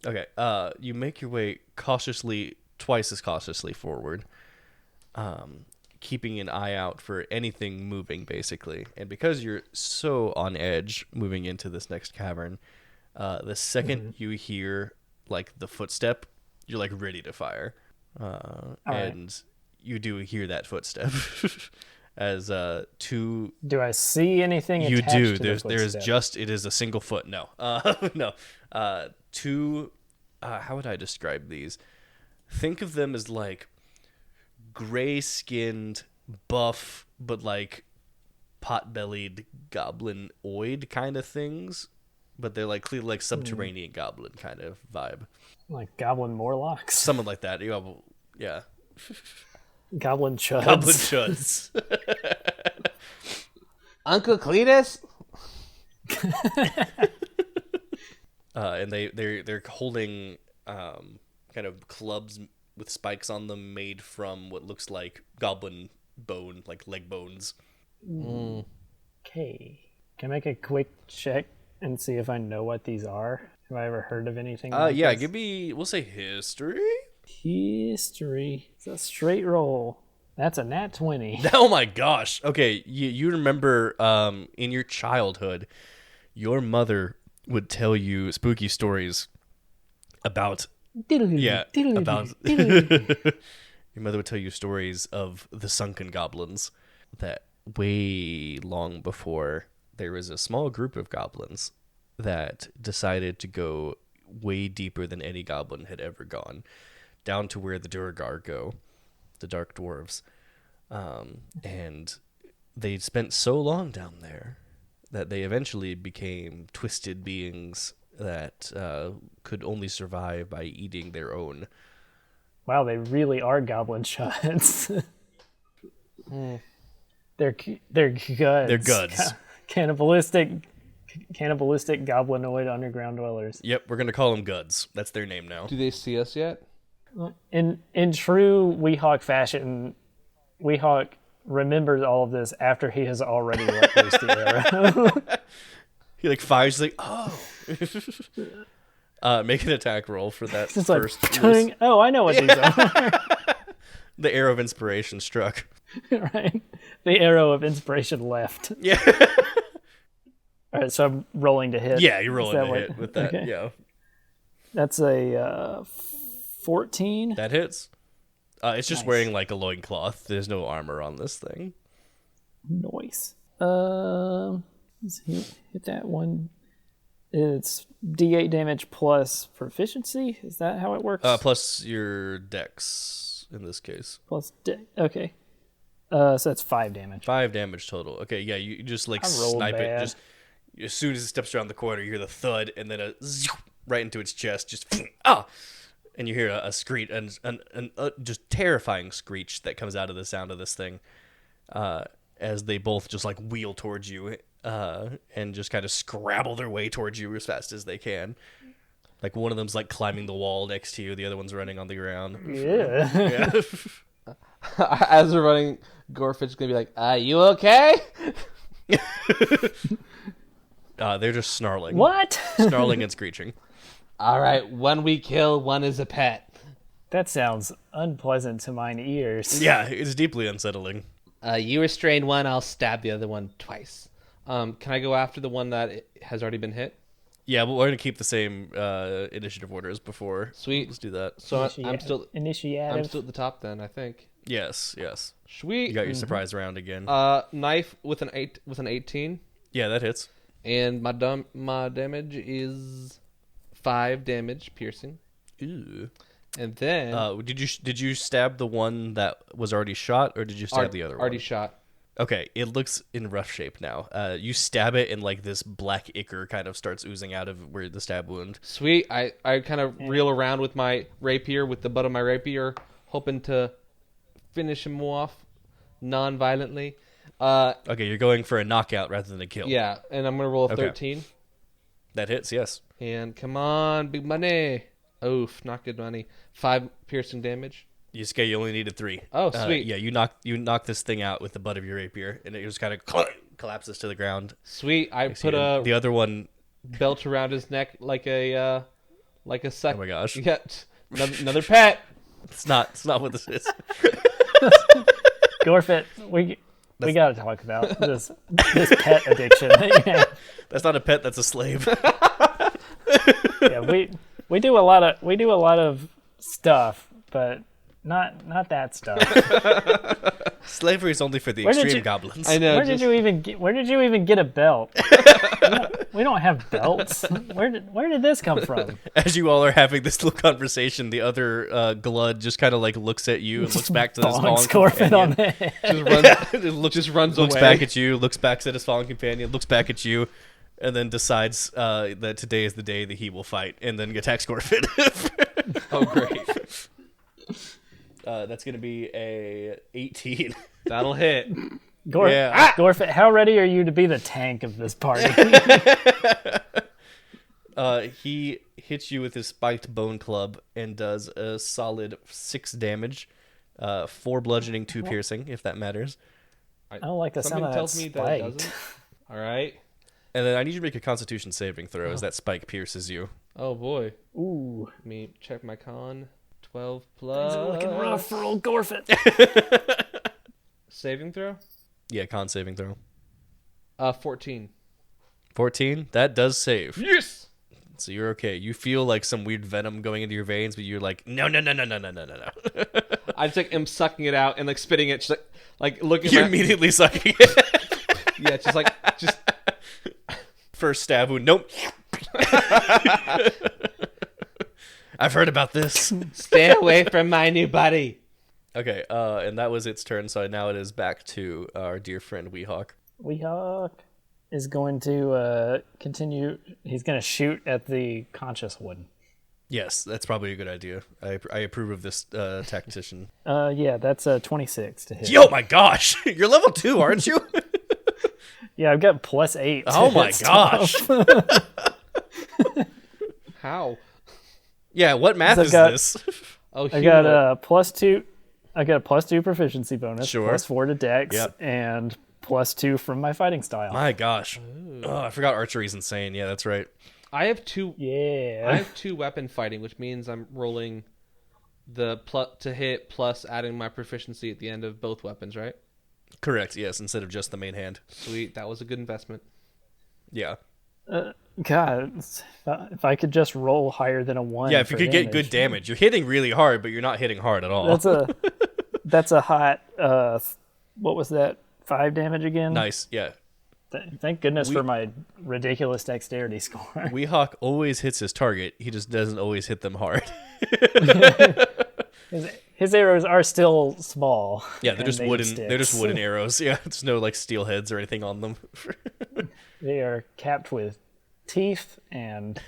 not. Okay, you make your way twice as cautiously forward, keeping an eye out for anything moving, basically. And because you're so on edge moving into this next cavern, the second you hear like the footstep, you're like ready to fire, and you do hear that footstep. As two, Do I see anything you attached do. to There's the there is footstep? just it is a single foot. No, no. Two. How would I describe these? Think of them as like gray-skinned, buff, but like pot-bellied goblin-oid kind of things. But they're like clearly like subterranean goblin kind of vibe. Like goblin Morlocks? Something like that. Yeah. Goblin chuds? Goblin chuds. Uncle Cletus. And they're holding kind of clubs with spikes on them made from what looks like goblin bone, like leg bones. Okay. Can I make a quick check and see if I know what these are? Have I ever heard of anything like Yeah, this? we'll say history. History. It's a straight roll. That's a nat 20. Oh my gosh. Okay, you remember in your childhood, your mother would tell you spooky stories about about your mother would tell you stories of the sunken goblins that way long before there was a small group of goblins that decided to go way deeper than any goblin had ever gone, down to where the Durgar go, the dark dwarves. And they spent so long down there that they eventually became twisted beings that could only survive by eating their own. Wow, they really are goblin shots. They're guds. They're guds. Cannibalistic goblinoid underground dwellers. Yep, we're gonna call them guds. That's their name now. Do they see us yet? In true Weehawk fashion, Weehawk remembers all of this after he has already let loose the arrow. He like fires, he's like, oh. Make an attack roll for that It's first. like, "Ting." Oh, I know what these are. The arrow of inspiration struck. Right? The arrow of inspiration left. Yeah. All right, so I'm rolling to hit. Yeah, you're rolling that to what- hit with that. okay. Yeah. That's a 14. That hits. It's just Nice. wearing like a loincloth. There's no armor on this thing. Noise. Let's hit that one. It's D8 damage plus proficiency. Is that how it works? Plus your dex in this case. Okay. So that's 5 damage. 5 damage total. Okay, yeah, you just like I rolled snipe it. bad. Just as soon as it steps around the corner, you hear the thud, and then a zoop right into its chest. Just and you hear a screech, and just terrifying screech that comes out of the sound of this thing, as they both just like wheel towards you, and just kind of scrabble their way towards you as fast as they can. Like one of them's like climbing the wall next to you, the other one's running on the ground. Yeah. Yeah. As we're running, Gorfett's gonna be like, you okay? They're just snarling. What? Snarling and screeching. All right, one we kill, one is a pet. That sounds unpleasant to mine ears. Yeah, it's deeply unsettling. You restrain one, I'll stab the other one twice. Can I go after the one that has already been hit? Yeah, but we're gonna keep the same initiative order as before. Sweet. Let's do that. So I'm still Initiative. at the top then, I think. Yes. Sweet. You got your surprise round again. Knife with an 18, Yeah, that hits. and my damage is 5 damage piercing. Ooh. And then Did you stab the one that was already shot, or did you stab the other one? already shot. Okay, it looks in rough shape now. You stab it, and like this black ichor kind of starts oozing out of where the stab wound. Sweet. I kind of reel around with my rapier, with the butt of my rapier, hoping to finish him off non-violently. Okay, you're going for a knockout rather than a kill. Yeah, and I'm gonna roll a Okay. 13. That hits. Yes. And come on, big money. Oof, not good money. 5 piercing damage. You only needed 3. Oh, sweet. Yeah, you knock this thing out with the butt of your rapier, and it just kind of collapses to the ground. Sweet. I put And the other one. belt around his neck like a suck. Oh my gosh. Yeah, another pet. It's not what this is. Gorfett, we got to talk about this pet addiction that you have. That's not a pet. That's a slave. Yeah, we do a lot of stuff, but not that stuff. Slavery is only for the Where did extreme you- goblins. I know. Where did you even get a belt? We don't have belts. Where did this come from? As you all are having this little conversation, the other Glud just kind of like looks at you and looks back to his fallen Gorfett on companion. the Just runs Looks away. back at you, looks back at his fallen companion, looks back at you, and then decides that today is the day that he will fight, and then attacks Gorfett. Oh, great. That's gonna be a 18. That'll hit. Yeah. Gorfett, how ready are you to be the tank of this party? He hits you with his spiked bone club and does a solid 6 damage, 4 bludgeoning, 2 piercing, if that matters. I don't like the sound Something of that tells me that it spiked. doesn't. All right. And then I need you to make a Constitution saving throw as that spike pierces you. Oh boy. Ooh, Let me check my con. 12 plus. it's looking rough for old Gorfett. Saving throw. Yeah, con saving throw. 14. 14. That does save. Yes. So you're okay. You feel like some weird venom going into your veins, but you're like, no. I just like am sucking it out and like spitting it, just like looking. You're at immediately sucking it. Yeah, just First stab wound. Nope. I've heard about this. Stay away from my new buddy. Okay, and that was its turn, so now it is back to our dear friend Weehawk. Weehawk is going to continue. He's going to shoot at the conscious one. Yes, that's probably a good idea. I approve of this tactician. Yeah, that's a 26 to hit. Yo, my gosh! You're level 2, aren't you? Yeah, I've got +8. Oh my gosh! How? Yeah, what math So is I've got- this? Oh, I got a +2. I got a +2 proficiency bonus, Sure. +4 to Dex, Yep. and +2 from my fighting style. My gosh! Oh, I forgot archery's insane. Yeah, that's right. I have two. Yeah. I have 2 weapon fighting, which means I'm rolling the to hit plus adding my proficiency at the end of both weapons, right? Correct. Yes, instead of just the main hand. Sweet, that was a good investment. Yeah. God, if I could just roll higher than a 1. Yeah, if for you could get good damage. damage, you're hitting really hard, but you're not hitting hard at all. That's a hot. What was that? 5 damage again. Nice. Yeah. Thank goodness for my ridiculous dexterity score. Weehawk always hits his target. He just doesn't always hit them hard. His arrows are still small. Yeah, they're and just made of wooden. They're just sticks. wooden arrows. Yeah, there's no like steel heads or anything on them. They are capped with teeth and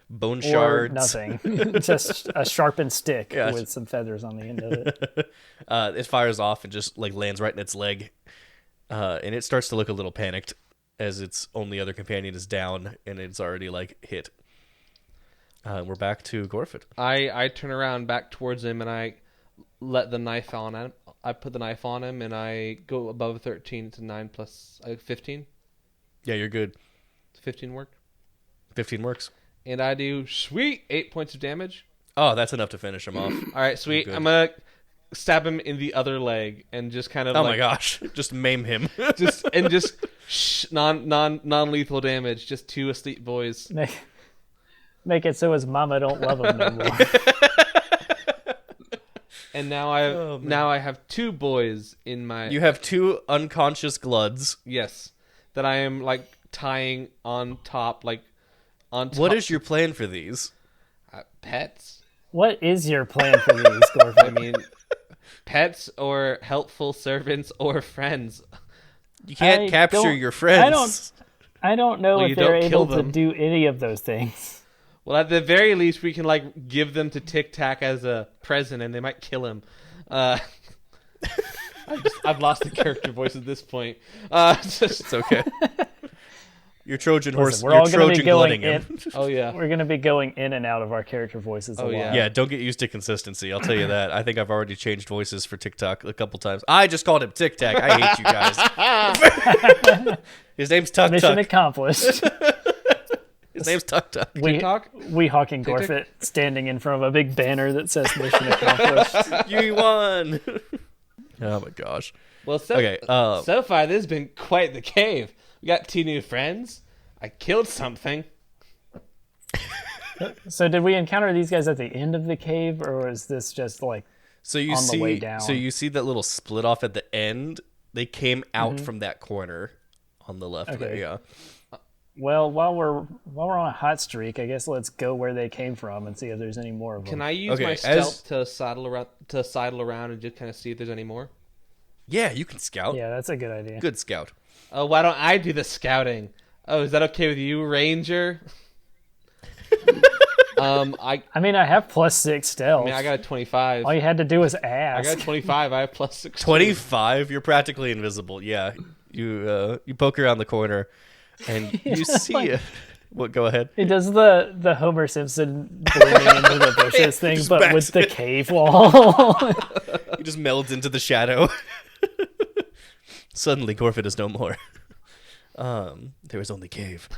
Bone or shards. nothing. Just a sharpened stick Yeah. with some feathers on the end of it. It fires off and just like lands right in its leg, and it starts to look a little panicked as its only other companion is down and it's already like hit. We're back to Gorfeht. I turn around back towards him and I let the knife on him. I put the knife on him and I go above 13 to 9 plus 15. Yeah, you're good. 15 work. 15 works. And I do sweet 8 points of damage. Oh, that's enough to finish him off. All right, sweet. Good. I'm gonna stab him in the other leg and just kind of Oh like, my gosh, just maim him. just non-lethal damage, just 2 asleep boys. Make it so his mama don't love him no more. And now I have 2 boys in my You have 2 unconscious gloods. yes that I am like tying on top like on top. What is your plan for these? Pets? What is your plan for these, Gorfeht? I mean, pets or helpful servants or friends. You can't I capture don't- your friends. I don't know Well, if you they're don't kill able to them. do any of those things. Well, at the very least, we can like give them to Tic Tac as a present, and they might kill him. I've lost the character voice at this point. It's okay. Your Trojan horse. Listen, we're You're all going to Trojan be going glutting him. Oh yeah. We're going to be going in and out of our character voices a Oh, lot. yeah. Yeah, don't get used to consistency. I'll tell you that. I think I've already changed voices for TikTok a couple times. I just called him Tic Tac. I hate you guys. His name's Tuck Mission Tuck. accomplished. His name's Tuck Tuck. Weehawk and Gorfeht standing in front of a big banner that says mission accomplished. You won. Oh my gosh. Well, Okay. so far this has been quite the cave. We got 2 new friends. I killed something. So did we encounter these guys at the end of the cave, or was this just like So you on the way see. down? So you see that little split off at the end. They came out from that corner on the left. There, Okay. yeah. Well, while we're on a hot streak, I guess let's go where they came from and see if there's any more of them. Can I use Okay, my as- stealth to sidle around and just kind of see if there's any more? Yeah, you can scout. Yeah, that's a good idea. Good scout. Oh, why don't I do the scouting? Oh, is that okay with you, Ranger? I I mean, I have +6 stealth. mean, I got a 25. All you had to do was I ask. got a 25. I have +6. 25. You're practically invisible. Yeah. You poke around the corner, and you see. What? Go ahead. It does the Homer Simpson blending into the bushes thing, just but backs with the cave wall. He just melds into the shadow. Suddenly, Gorfeht is no more. There was only cave.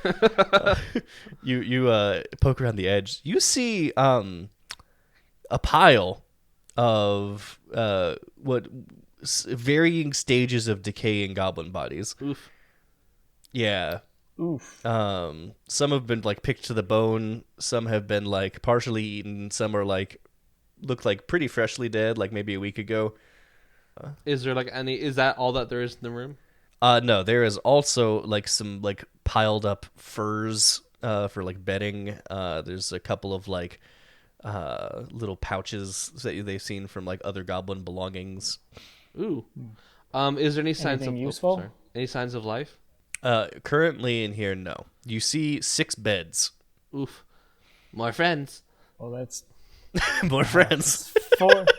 You poke around the edge. You see a pile of varying stages of decaying goblin bodies. Oof. Yeah. Oof. Some have been like picked to the bone. Some have been like partially eaten. Some are like look like pretty freshly dead, like maybe a week ago. Is there like any? Is that all that there is in the room? No, there is also like some like piled up furs for like bedding. There's a couple of like little pouches that they've seen from like other goblin belongings. Ooh. Is there any signs Anything of useful? sorry. Any signs of life? Currently in here, no. You see 6 beds. Oof. More friends. Well, that's More friends.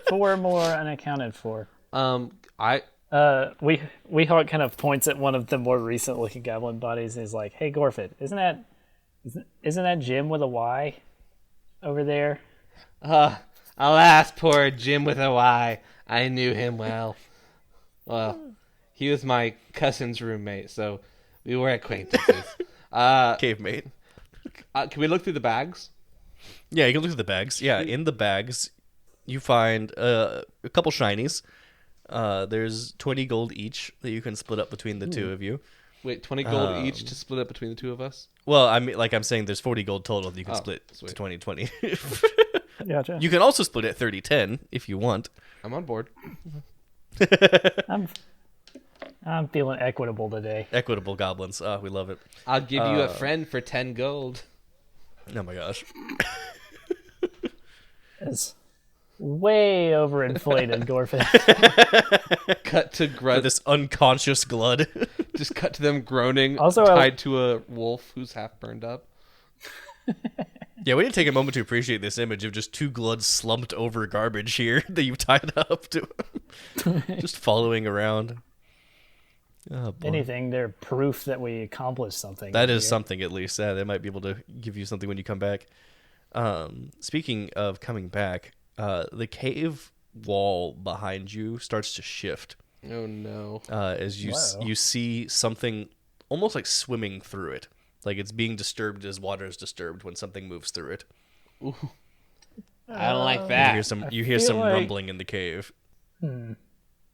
four more unaccounted for. I Weehawk kind of points at one of the more recent looking goblin bodies and is like, "Hey, Gorfeht, isn't that Jim with a Y over there?" alas, poor Jim with a Y. I knew him well. Well, he was my cousin's roommate, so we were acquaintances. Cave mate. Can we look through the bags? Yeah, you can look at the bags. Yeah, in the bags, you find a couple shinies. There's 20 gold each that you can split up between the two of you. Wait, 20 gold each to split up between the two of us? Well, I mean, like I'm saying, there's 40 gold total that you can split sweet. to 20-20. Gotcha. You can also split it 30-10 if you want. I'm on board. I'm feeling equitable today. Equitable goblins. We love it. I'll give you a friend for 10 gold. Oh my gosh. It's way overinflated, Gorfeht. Cut to For grunt. this unconscious glud. Just cut to them groaning, Also, tied to a wolf who's half burned up. Yeah, we didn't take a moment to appreciate this image of just 2 gloods slumped over garbage here that you tied up to. Just following around. Oh, boy. Anything, they're proof that we accomplished something. That is here. something, at least. Yeah, they might be able to give you something when you come back. Speaking of coming back, the cave wall behind you starts to shift Oh no. as Wow. you see something almost like swimming through it. Like it's being disturbed as water is disturbed when something moves through it. I don't like You that. hear feel some like- rumbling in the cave.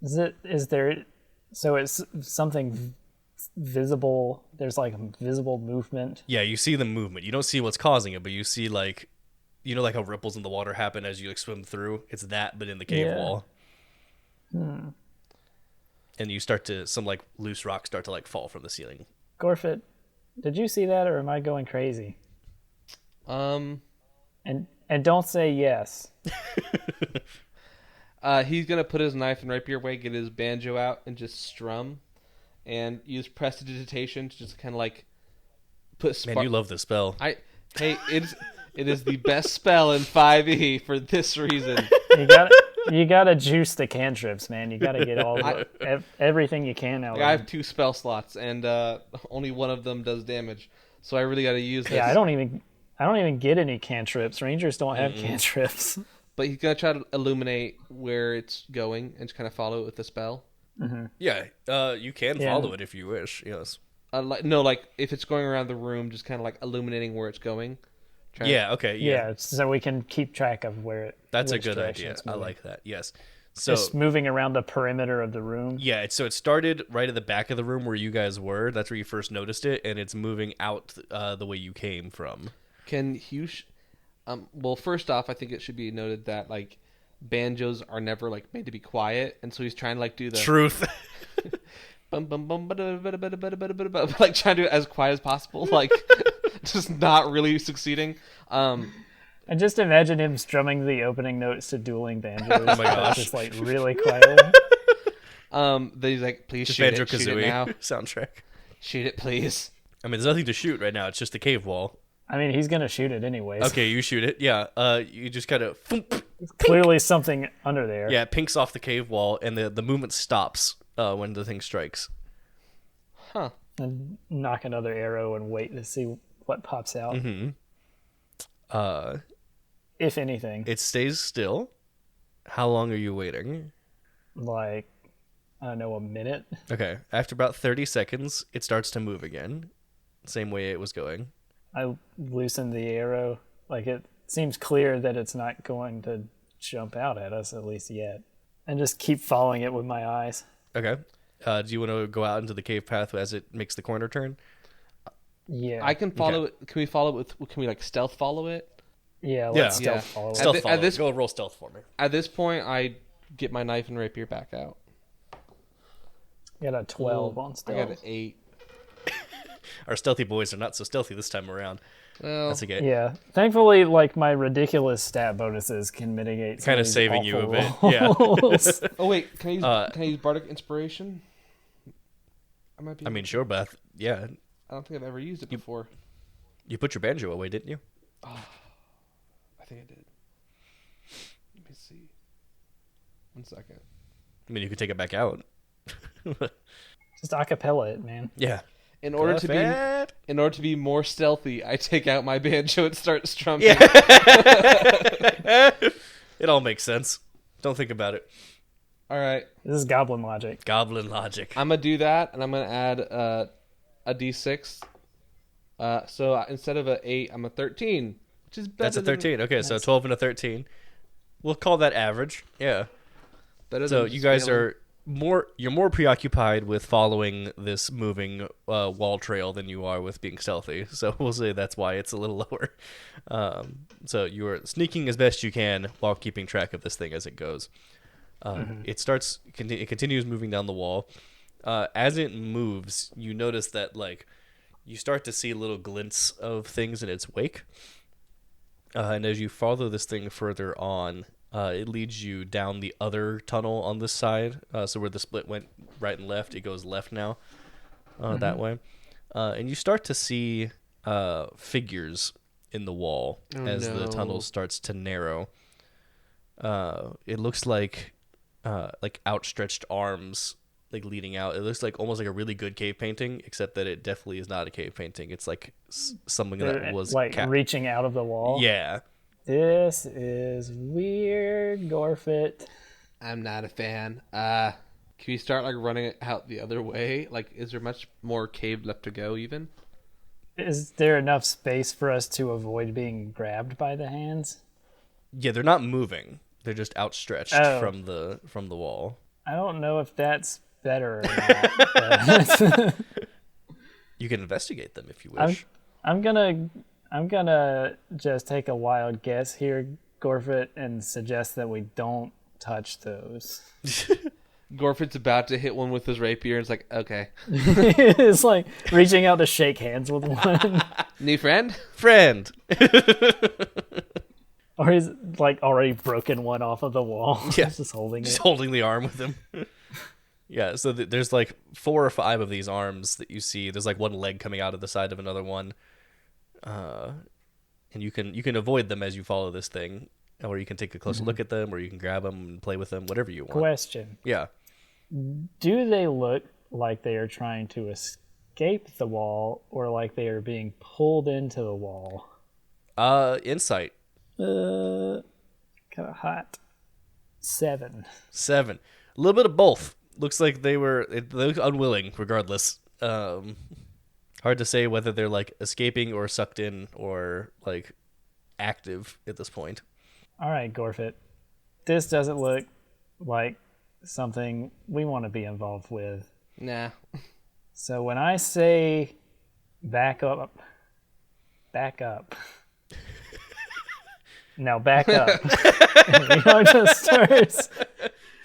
Is there? So it's something visible. There's like visible movement. Yeah, you see the movement. You don't see what's causing it, but you see like how ripples in the water happen as you like swim through. It's that, but in the cave Yeah. wall. And you start to some like loose rocks start to like fall from the ceiling. Gorfeht, did you see that, or am I going crazy? Um, And don't say yes. he's gonna put his knife and rapier away, get his banjo out, and just strum, and use prestidigitation to just kind of like put. Man, you love this spell. It is the best spell in 5e for this reason. You gotta juice the cantrips, man. You gotta get everything you can out of I them. have 2 spell slots, and only one of them does damage, so I really got to use this. Yeah, I don't even get any cantrips. Rangers don't have cantrips. But he's gonna try to illuminate where it's going and just kind of follow it with the spell. Yeah, you can Yeah. follow it if you wish. Yes. Like if it's going around the room, just kind of like illuminating where it's going. Yeah. Okay. Yeah. Yeah, so we can keep track of That's a which good direction idea. it's I moving. like that. Yes. So Just moving around the perimeter of the room. yeah, so it started right at the back of the room where you guys were. That's where you first noticed it, and it's moving out the way you came from. Can Hugh? Well, first off, I think it should be noted that like banjos are never like made to be quiet, and so he's trying to like do the Truth. bum, bum, bum, ba-da-ba-da-ba-da-ba-da-ba-da-ba, like trying to do it as quiet as possible, like just not really succeeding. And just imagine him strumming the opening notes to dueling banjos. Oh my gosh. Just like really quietly. Then he's like, please Just shoot Banjo it now, Kazooie soundtrack. shoot it, please. I mean, there's nothing to shoot right now. It's just a cave wall. I mean, he's gonna shoot it anyways. Okay, you shoot it. Yeah. You just kind of. Clearly something under there. Yeah, it pinks off the cave wall, and the movement stops when the thing strikes. Huh. And knock another arrow and wait to see what pops out. If anything. It stays still. How long are you waiting? Like, I don't know, a minute. Okay. After about 30 seconds, it starts to move again. Same way it was going. I loosen the arrow. Like, it seems clear that it's not going to jump out at us, at least yet. And just keep following it with my eyes. Okay. Do you want to go out into the cave path as it makes the corner turn? Yeah. I can follow it. Can we follow it with? Can we like stealth follow it? Yeah, let's Yeah. stealth follow it. Stealth At follow. this- Go roll stealth for me. At this point, I get my knife and rapier back out. Got a 12 on I stealth. got an 8. Our stealthy boys are not so stealthy this time around. Well, That's okay. Yeah. Thankfully, like, my ridiculous stat bonuses can mitigate some Kind of these saving you a awful bit. Yeah. rolls. oh wait, can I use bardic inspiration? I might be. I mean, sure, Beth. Yeah. I don't think I've ever used it before. You put your banjo away, didn't you? I think I did. Let me see. 1 second. I mean, you could take it back out. Just acapella it, man. Yeah. In order to be more stealthy, I take out my banjo and start strumming. Yeah. It all makes sense. Don't think about it. All right. This is goblin logic. Goblin logic. I'm gonna do that, and I'm gonna add a d6. So instead of a 8, I'm a 13, which is better. That's a 13. Okay, so 12 and a 13. We'll call that average. Yeah. Better So than you guys failing. are you're more preoccupied with following this moving wall trail than you are with being stealthy. So we'll say that's why it's a little lower. So you're sneaking as best you can while keeping track of this thing as it goes. It continues moving down the wall. As it moves, you notice that like you start to see little glints of things in its wake. And as you follow this thing further on, it leads you down the other tunnel on this side. So where the split went right and left, it goes left now, that way. And you start to see figures in the wall as the tunnel starts to narrow. It looks like outstretched arms, like leading out. It looks like almost like a really good cave painting, except that it definitely is not a cave painting. It's like something that was like reaching out of the wall. Yeah. This is weird, Gorfeht. I'm not a fan. Can we start like running it out the other way? Like, is there much more cave left to go? Even Is there enough space for us to avoid being grabbed by the hands? Yeah, they're not moving. They're just outstretched from the wall. I don't know if that's better or not. But You can investigate them if you wish. I'm gonna just take a wild guess here, Gorfeht, and suggest that we don't touch those. Gorfett's about to hit one with his rapier. And it's like, okay, It's like reaching out to shake hands with one. new friend. Friend. Or he's like already broken one off of the wall. Yeah. Just holding Just it. holding the arm with him. Yeah, so there's like 4 or 5 of these arms that you see. There's like one leg coming out of the side of another one. And you can avoid them as you follow this thing, or you can take a closer look at them, or you can grab them and play with them, whatever you want. Question. Yeah. Do they look like they are trying to escape the wall or like they are being pulled into the wall? Insight. Kind of hot. 7. 7. A little bit of both. Looks like they look unwilling, regardless. Hard to say whether they're like escaping or sucked in or like active at this point. All right, Gorfeht. This doesn't look like something we want to be involved with. Nah. So when I say back up. Now back up.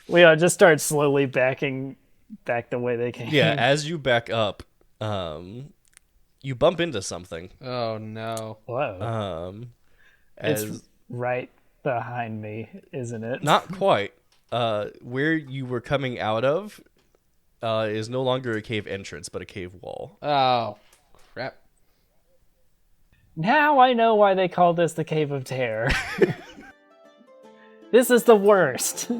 We all just start slowly backing back the way they came. Yeah, as you back up, you bump into something. Oh no. Whoa. As It's right behind me, isn't it? not quite. Where you were coming out of is no longer a cave entrance, but a cave wall. Oh, crap. Now I know why they call this the Cave of Terror. This is the worst.